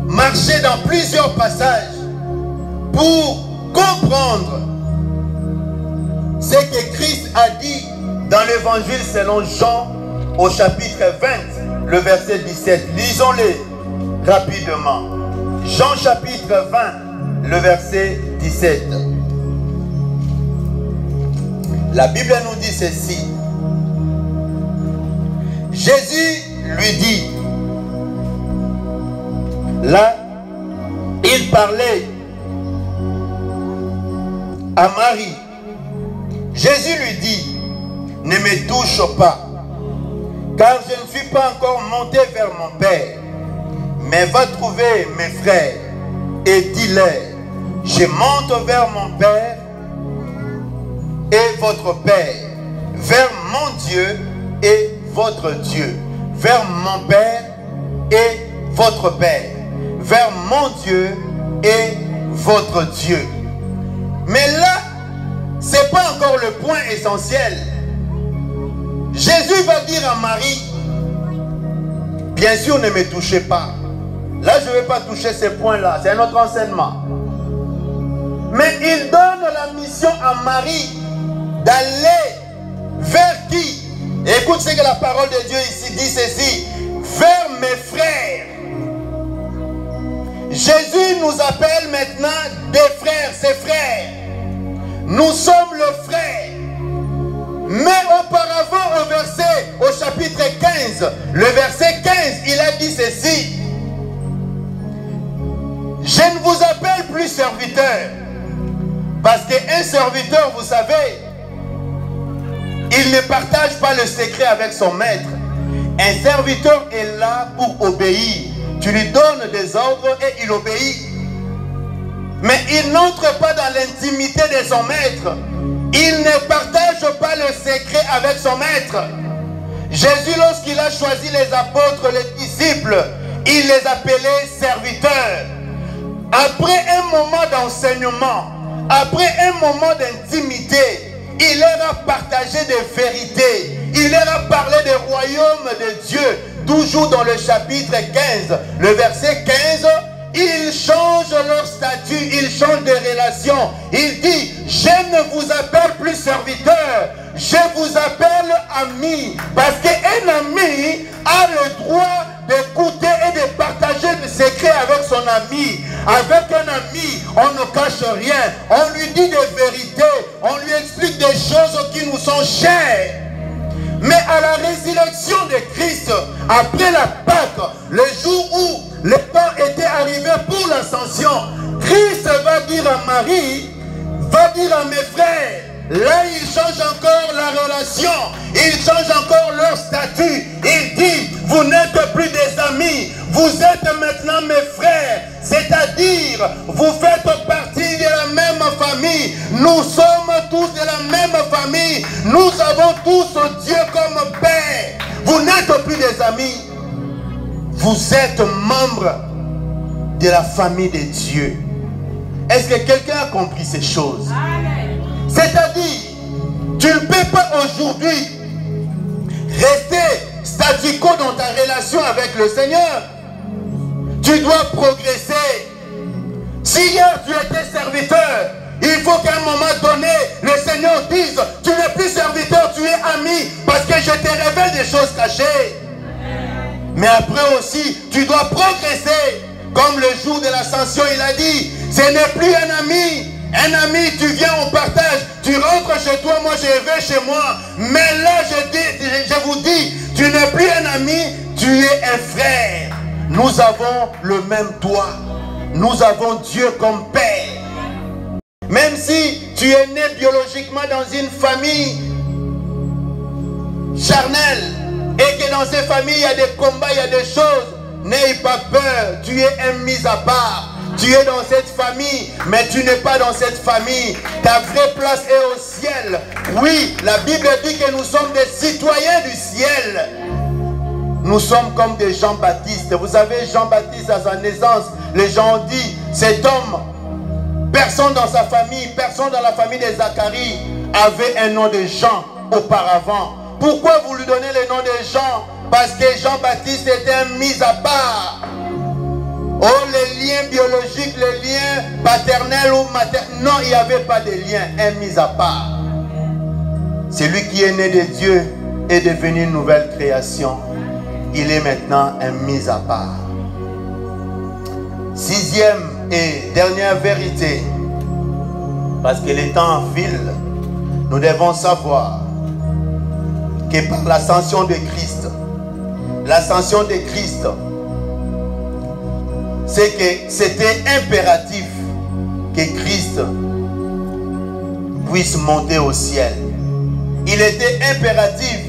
marcher dans plusieurs passages pour comprendre ce que Christ a dit dans l'évangile selon Jean au chapitre 20, le verset 17. Lisons-les rapidement. Jean chapitre 20, le verset 17. La Bible nous dit ceci. Jésus lui dit, là, il parlait à Marie. Jésus lui dit, ne me touche pas, car je ne suis pas encore monté vers mon Père, mais va trouver mes frères et dis-leur, je monte vers mon Père et votre Père, vers mon Dieu et votre Dieu, vers mon Père et votre Père, vers mon Dieu et votre Dieu. Mais là, ce n'est pas encore le point essentiel. Jésus va dire à Marie, bien sûr ne me touchez pas. Là je ne vais pas toucher ces points-là, c'est un autre enseignement. Mais il donne la mission à Marie d'aller vers qui? Écoute ce que la parole de Dieu ici dit ceci, vers mes frères. Jésus nous appelle maintenant des frères, ses frères. Nous sommes le frère. Mais auparavant au chapitre 15, le verset 15, il a dit ceci. Je ne vous appelle plus serviteur. Parce qu'un serviteur, vous savez, il ne partage pas le secret avec son maître. Un serviteur est là pour obéir. Tu lui donnes des ordres et il obéit. Mais il n'entre pas dans l'intimité de son maître. Il ne partage pas le secret avec son maître. Jésus, lorsqu'il a choisi les apôtres, les disciples, il les appelait serviteurs. Après un moment d'enseignement, après un moment d'intimité, il leur a partagé des vérités. Il leur a parlé du royaume de Dieu. Toujours dans le chapitre 15, le verset 15, ils changent leur statut, ils changent de relation. Il dit, je ne vous appelle plus serviteur, je vous appelle ami. Parce qu'un ami a le droit d'écouter et de partager secrets avec son ami. Avec un ami, on ne cache rien. On lui dit des vérités. On lui explique des choses qui nous sont chères. Mais à la résurrection de Christ, après la Pâque, le jour où le temps était arrivé pour l'ascension, Christ va dire à Marie, va dire à mes frères, là il change encore la relation, il change encore leur statut. Il dit, vous n'êtes plus des amis, vous êtes maintenant mes frères. C'est-à-dire, vous faites partie de la même famille. Nous sommes tous de la même famille. Nous avons tous Dieu comme Père. Vous n'êtes plus des amis. Vous êtes membres de la famille de Dieu. Est-ce que quelqu'un a compris ces choses? C'est-à-dire, tu ne peux pas aujourd'hui rester statu quo dans ta relation avec le Seigneur. Tu dois progresser. Si hier tu étais serviteur, il faut qu'à un moment donné, le Seigneur dise, tu n'es plus serviteur, tu es ami, parce que je te révèle des choses cachées. Mais après aussi, tu dois progresser. Comme le jour de l'ascension, il a dit, ce n'est plus un ami. Un ami, tu viens, on partage. Tu rentres chez toi, moi je vais chez moi. Mais là, je vous dis, tu n'es plus un ami, tu es un frère. Nous avons le même toit. Nous avons Dieu comme Père. Même si tu es né biologiquement dans une famille charnelle et que dans ces familles il y a des combats, il y a des choses, n'aie pas peur. Tu es un mis à part. Tu es dans cette famille, mais tu n'es pas dans cette famille. Ta vraie place est au ciel. Oui, la Bible dit que nous sommes des citoyens du ciel. Nous sommes comme des Jean-Baptiste. Vous savez, Jean-Baptiste, à sa naissance, les gens ont dit, cet homme, personne dans sa famille, personne dans la famille de Zacharie avait un nom de Jean auparavant. Pourquoi vous lui donnez le nom de Jean? Parce que Jean-Baptiste était un mis à part. Oh, les liens biologiques, les liens paternels ou maternels, non, il n'y avait pas de lien, un mis à part. Celui qui est né de Dieu est devenu une nouvelle création. Il est maintenant un mis à part. Sixième et dernière vérité, parce que les temps filent, nous devons savoir que par l'ascension de Christ, c'est que c'était impératif que Christ puisse monter au ciel. Il était impératif,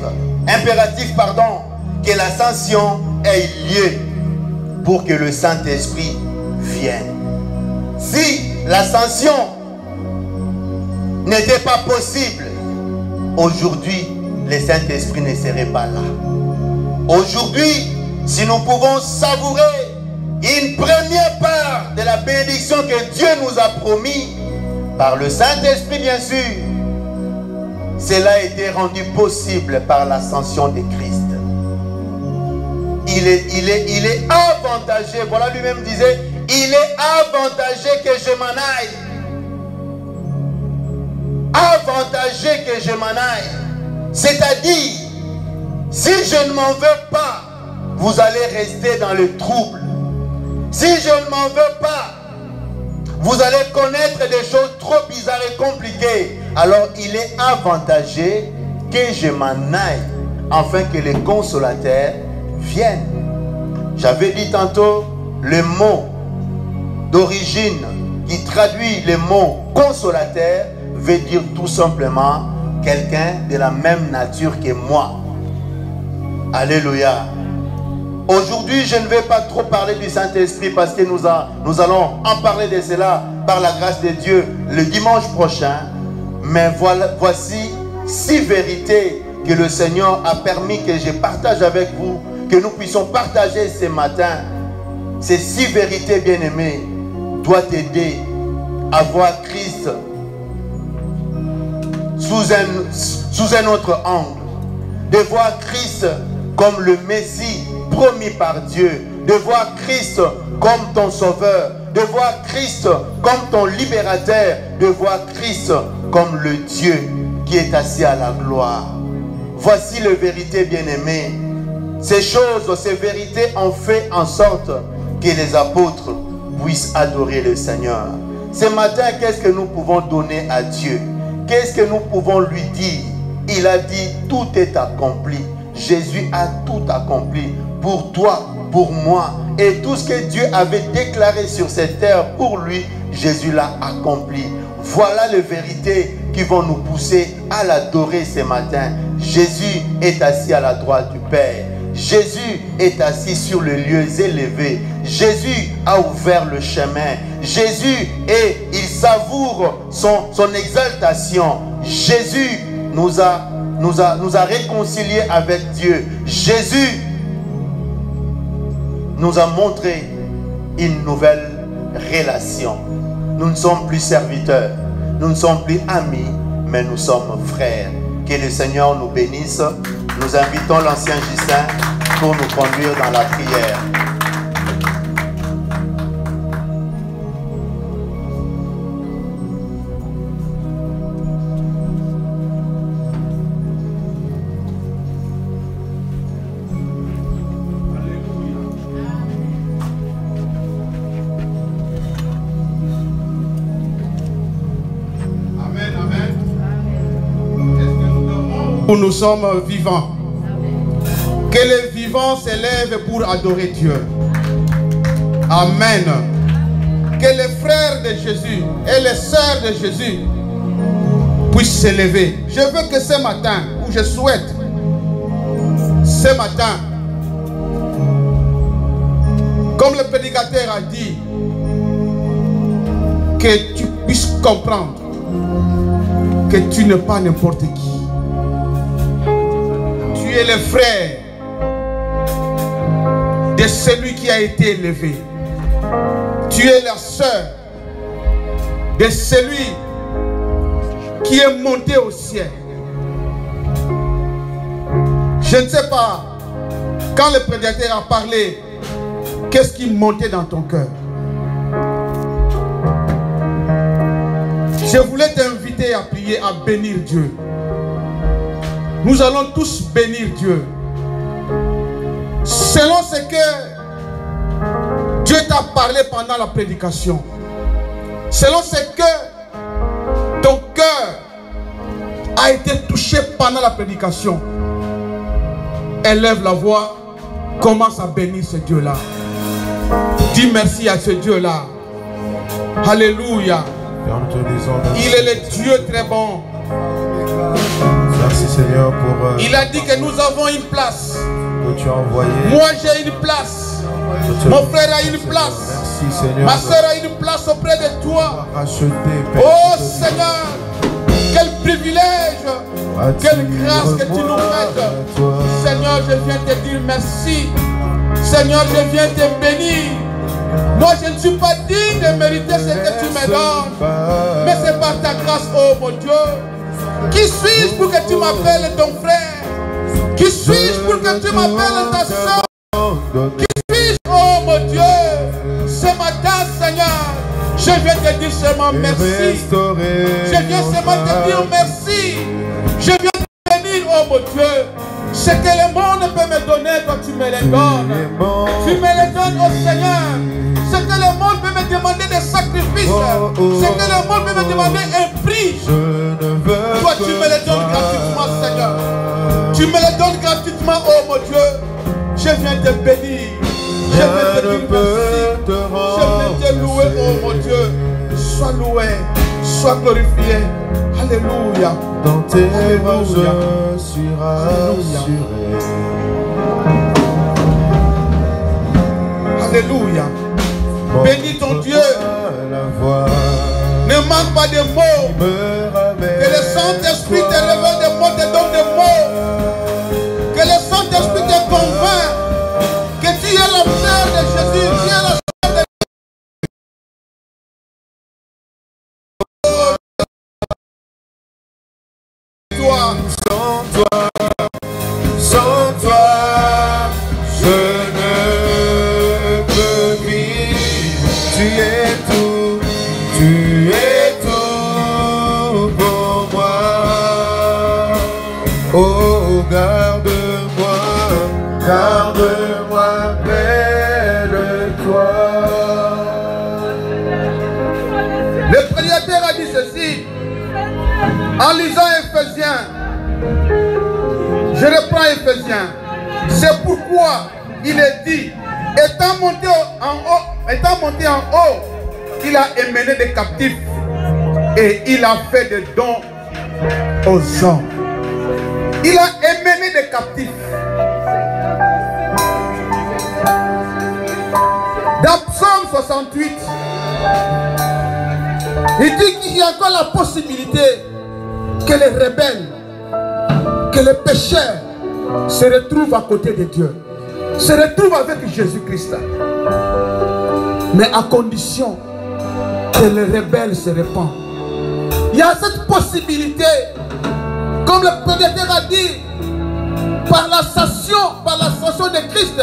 que l'ascension ait lieu pour que le Saint-Esprit vienne. Si l'ascension n'était pas possible, aujourd'hui, le Saint-Esprit ne serait pas là. Aujourd'hui, si nous pouvons savourer une première part de la bénédiction que Dieu nous a promis, par le Saint-Esprit bien sûr, cela a été rendu possible par l'ascension de Christ. Il est avantagé, voilà lui-même disait, il est avantagé que je m'en aille. Avantagé que je m'en aille. C'est-à-dire, si je ne m'en veux pas, vous allez rester dans le trouble. Si je ne m'en veux pas, vous allez connaître des choses trop bizarres et compliquées. Alors il est avantagé que je m'en aille, afin que les consolateurs viennent. J'avais dit tantôt, le mot d'origine qui traduit le mot consolateur veut dire tout simplement quelqu'un de la même nature que moi. Alléluia. Aujourd'hui, je ne vais pas trop parler du Saint-Esprit parce que nous allons en parler de cela par la grâce de Dieu le dimanche prochain. Mais voici 6 vérités que le Seigneur a permis que je partage avec vous, que nous puissions partager ce matin. Ces 6 vérités, bien-aimés, doivent t'aider à voir Christ sous un autre angle. De voir Christ comme le Messie promis par Dieu. De voir Christ comme ton sauveur. De voir Christ comme ton libérateur. De voir Christ comme le Dieu qui est assis à la gloire. Voici les vérités, bien-aimées. Ces choses, ces vérités ont fait en sorte que les apôtres puissent adorer le Seigneur. Ce matin, qu'est-ce que nous pouvons donner à Dieu? Qu'est-ce que nous pouvons lui dire? Il a dit, tout est accompli. Jésus a tout accompli pour toi, pour moi. Et tout ce que Dieu avait déclaré sur cette terre pour lui, Jésus l'a accompli. Voilà les vérités qui vont nous pousser à l'adorer ce matin. Jésus est assis à la droite du Père. Jésus est assis sur les lieux élevés. Jésus a ouvert le chemin. Jésus il savoure son exaltation. Jésus nous a réconciliés avec Dieu. Jésus nous a montré une nouvelle relation. Nous ne sommes plus serviteurs, nous ne sommes plus amis, mais nous sommes frères. Que le Seigneur nous bénisse. Nous invitons l'ancien Justin pour nous conduire dans la prière.
Où nous sommes vivants. Que les vivants s'élèvent pour adorer Dieu. Amen. Que les frères de Jésus et les sœurs de Jésus puissent s'élever. Je veux que ce matin, ou je souhaite, ce matin, comme le prédicateur a dit, que tu puisses comprendre que tu n'es pas n'importe qui. Tu es le frère de celui qui a été élevé. Tu es la sœur de celui qui est monté au ciel. Je ne sais pas, quand le prédicateur a parlé, qu'est-ce qui montait dans ton cœur? Je voulais t'inviter à prier, à bénir Dieu. Nous allons tous bénir Dieu. Selon ce que Dieu t'a parlé pendant la prédication. Selon ce que ton cœur a été touché pendant la prédication. Élève la voix, commence à bénir ce Dieu-là. Dis merci à ce Dieu-là. Alléluia. Il est le Dieu très bon.
Merci Seigneur pour...
Il a dit que nous avons une place.
Que tu as envoyé.
Moi j'ai une place. Mon frère a une place.
Merci Seigneur.
Ma soeur a une place auprès de toi.
Racheter,
oh Seigneur, quel privilège, quelle grâce que tu nous mettes. Seigneur, je viens te dire merci. Seigneur, je viens te bénir. Moi je ne suis pas digne de mériter ce que tu me donnes. Mais c'est par ta grâce, oh mon Dieu. Qui suis-je pour que tu m'appelles ton frère? Qui suis-je pour que tu m'appelles ta soeur? Qui suis-je, oh mon Dieu? Ce matin, Seigneur, je viens te dire seulement merci. Je viens seulement te dire merci. Je viens te bénir, oh mon Dieu. Ce que le monde peut me donner, toi tu me le donnes. Tu me le donnes, oh Seigneur. Ce que le monde peut me demander des sacrifices. Ce que le monde peut me demander un prix. Toi tu me le donnes gratuitement, Seigneur. Tu me le donnes gratuitement, oh mon Dieu. Je viens te bénir. Je viens te dire merci. Je viens te louer, oh mon Dieu. Sois loué, sois glorifié. Alléluia.
Dans tes voies je suis rassuré.
Alléluia. Bénis ton Dieu. Ne manque pas de mots. Que le Saint-Esprit te révèle des mots, te donne des mots. Que le Saint-Esprit te convainc que tu es la sœur de Jésus. Tu es la sœur de
Sans toi, je ne peux vivre. Tu es tout pour moi. Oh, garde-moi près de toi.
En lisant Éphésiens, je reprends Éphésiens. C'est pourquoi il est dit, étant monté en haut, il a émené des captifs et il a fait des dons aux hommes. Il a émené des captifs. Dans Psaume 68, il dit qu'il y a encore la possibilité que les rebelles, que les pécheurs se retrouvent à côté de Dieu, se retrouvent avec Jésus-Christ. Mais à condition que les rebelles se répandent. Il y a cette possibilité, comme le prédicateur a dit, par l'ascension de Christ,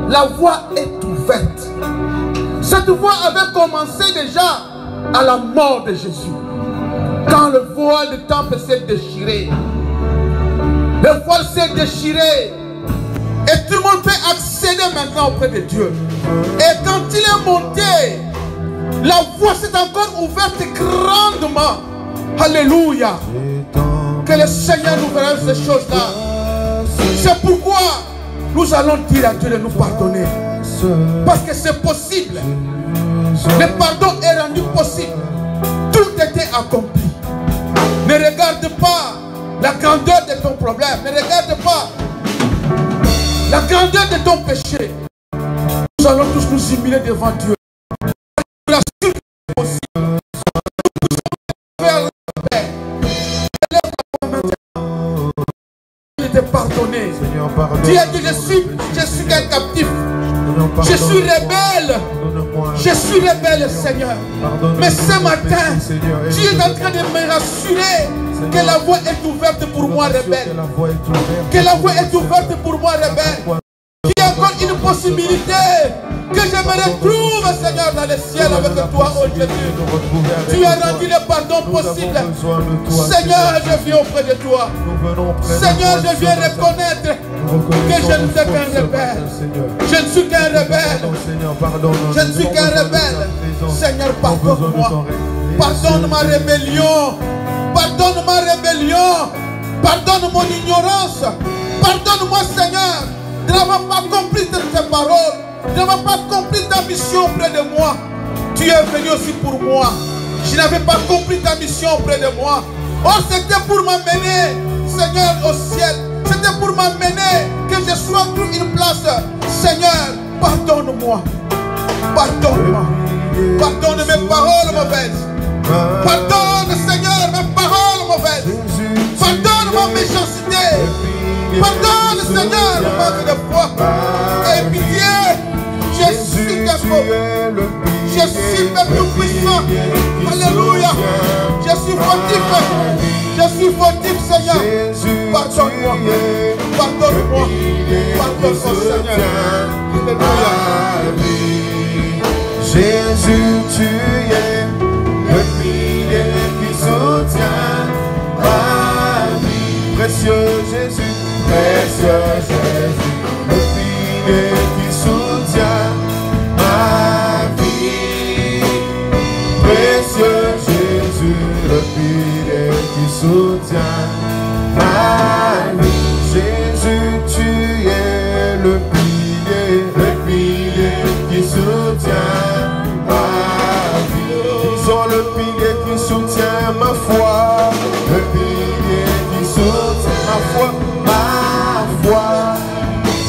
la voie est ouverte. Cette voie avait commencé déjà à la mort de Jésus. Quand le voile du temple s'est déchiré, le voile s'est déchiré et tout le monde peut accéder maintenant auprès de Dieu. Et quand il est monté, la voie s'est encore ouverte grandement. Alléluia. Que le Seigneur nous verra ces choses-là. C'est pourquoi nous allons dire à Dieu de nous pardonner. Parce que c'est possible. Le pardon est rendu possible. Tout était accompli. Ne regarde pas la grandeur de ton problème. Ne regarde pas la grandeur de ton péché. Nous allons tous nous humilier devant Dieu. La suite est possible. Nous allons faire la paix. Il était pardonné. Dieu a dit, je suis un captif. Je suis rebelle. Je suis rebelle, Seigneur. Mais ce matin, Dieu est en train de me rassurer que la voie est ouverte pour moi, rebelle. Que la voie est ouverte pour moi, rebelle. Qu'il y a encore une possibilité que je me retrouve, Seigneur, dans le ciel avec toi, oh Jésus. Tu as rendu le pardon possible. Seigneur, je viens auprès de toi. Seigneur, je viens reconnaître que je ne suis qu'un rebelle. Je ne suis qu'un rebelle. Je ne suis qu'un rebelle. Seigneur, pardonne-moi. Pardonne ma rébellion. Pardonne ma rébellion. Pardonne mon ignorance. Pardonne-moi, Seigneur, de n'avoir pas compris tes paroles, de n'avoir pas compris ta mission auprès de moi. Tu es venu aussi pour moi. Je n'avais pas compris ta mission auprès de moi. Oh, c'était pour m'amener, Seigneur, au ciel. C'était pour m'amener que je sois pour une place. Seigneur, pardonne-moi. Pardonne-moi. Pardonne mes paroles mauvaises. Pardonne, Seigneur, mes paroles mauvaises. Pardonne ma méchanceté. Pardonne, Seigneur, le manque de foi. Et pitié, je suis capable. Je suis peuple puissant. Alléluia. Je suis fautif. Je suis fautif, Seigneur. Pardonne-moi. Pardonne-moi. Pardonne-moi, Seigneur. Alléluia.
Jésus, tu es le pilier qui soutient ma vie. Précieux Jésus, le pilier qui soutient ma vie. Précieux Jésus, le pilier qui soutient ma vie. Jésus, tu es le pilier qui soutient ma vie. Disons le pilier qui soutient ma foi, le pilier qui soutient ma foi, ma foi.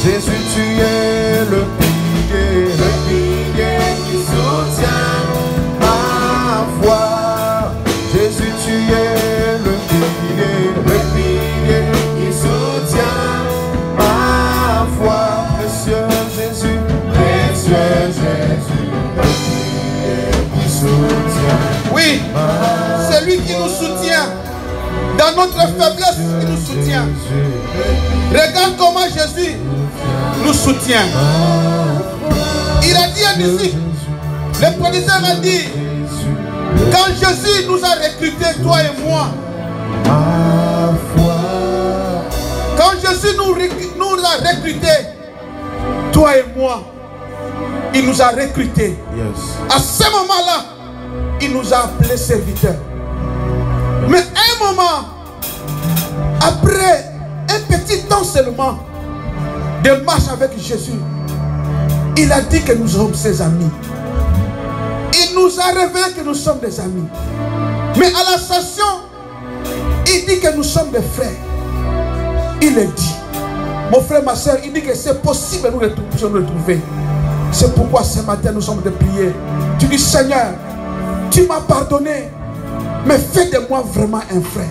Jésus, tu es le pilier qui soutient ma foi. Jésus, tu es le pilier qui soutient ma foi. Précieux Jésus,
oui, c'est lui qui nous soutient. Dans notre faiblesse, il nous soutient. Regarde comment Jésus nous soutient. Il a dit à disciple, le prédicateur a dit, quand Jésus nous a recrutés, toi et moi, quand Jésus nous a recrutés, toi et moi, il nous a recrutés. À ce moment-là, il nous a appelés serviteurs. Mais un un moment, après un petit temps seulement de marche avec Jésus, il a dit que nous sommes ses amis. Il nous a révélé que nous sommes des amis. Mais à l'ascension, il dit que nous sommes des frères. Il est dit. Mon frère, ma soeur, il dit que c'est possible de nous retrouver. C'est pourquoi ce matin nous sommes de prier. Tu dis, Seigneur, tu m'as pardonné, mais fais de moi vraiment un frère.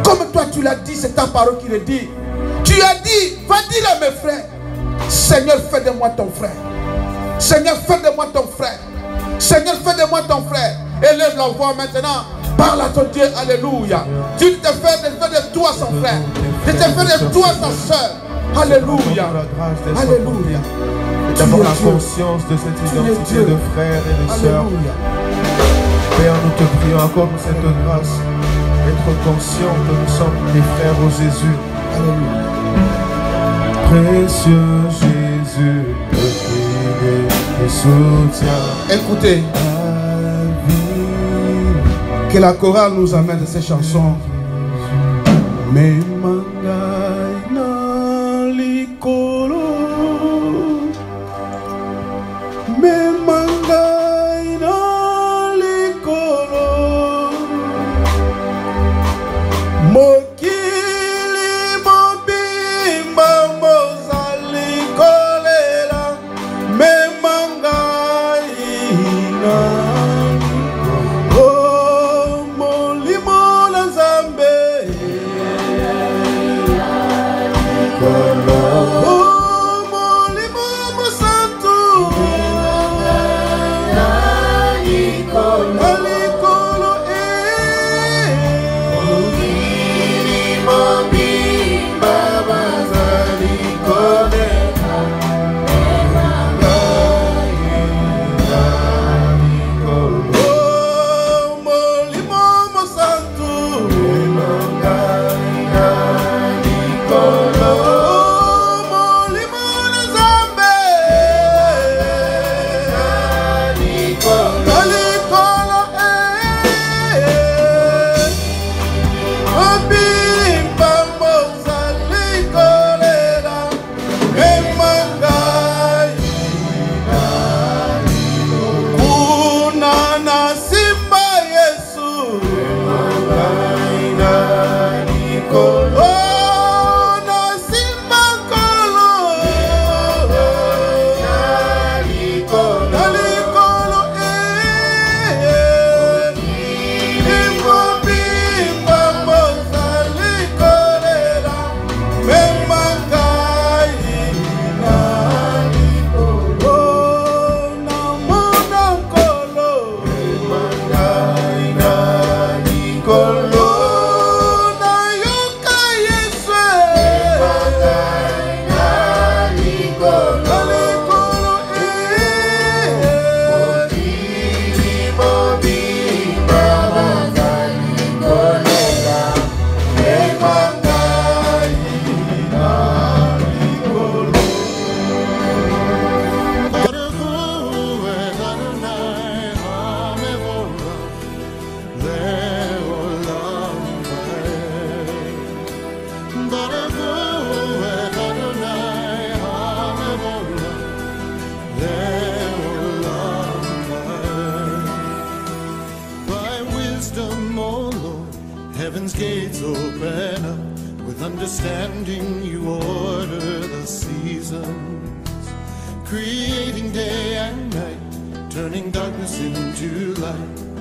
Comme toi tu l'as dit, c'est ta parole qui le dit. Tu as dit, va dire à mes frères, Seigneur, fais de moi ton frère. Seigneur, fais de moi ton frère. Seigneur, fais de moi ton frère. Élève la voix maintenant. Parle à ton Dieu, alléluia. Tu te fais de toi son frère. Tu te fais de toi sa soeur. Alléluia. Alléluia.
D'avoir la conscience de cette identité de frère et de sœur. Père, nous te prions encore pour cette grâce. Être conscient que nous sommes des frères au Jésus. Alléluia. Précieux Jésus, le soutien.
Écoutez. Que la chorale nous amène de ces chansons. Mais mangai na likolo, mais mangai na likolo, mokili mobimba mozali kolela, mais mangai na
creating day and night, turning darkness into light.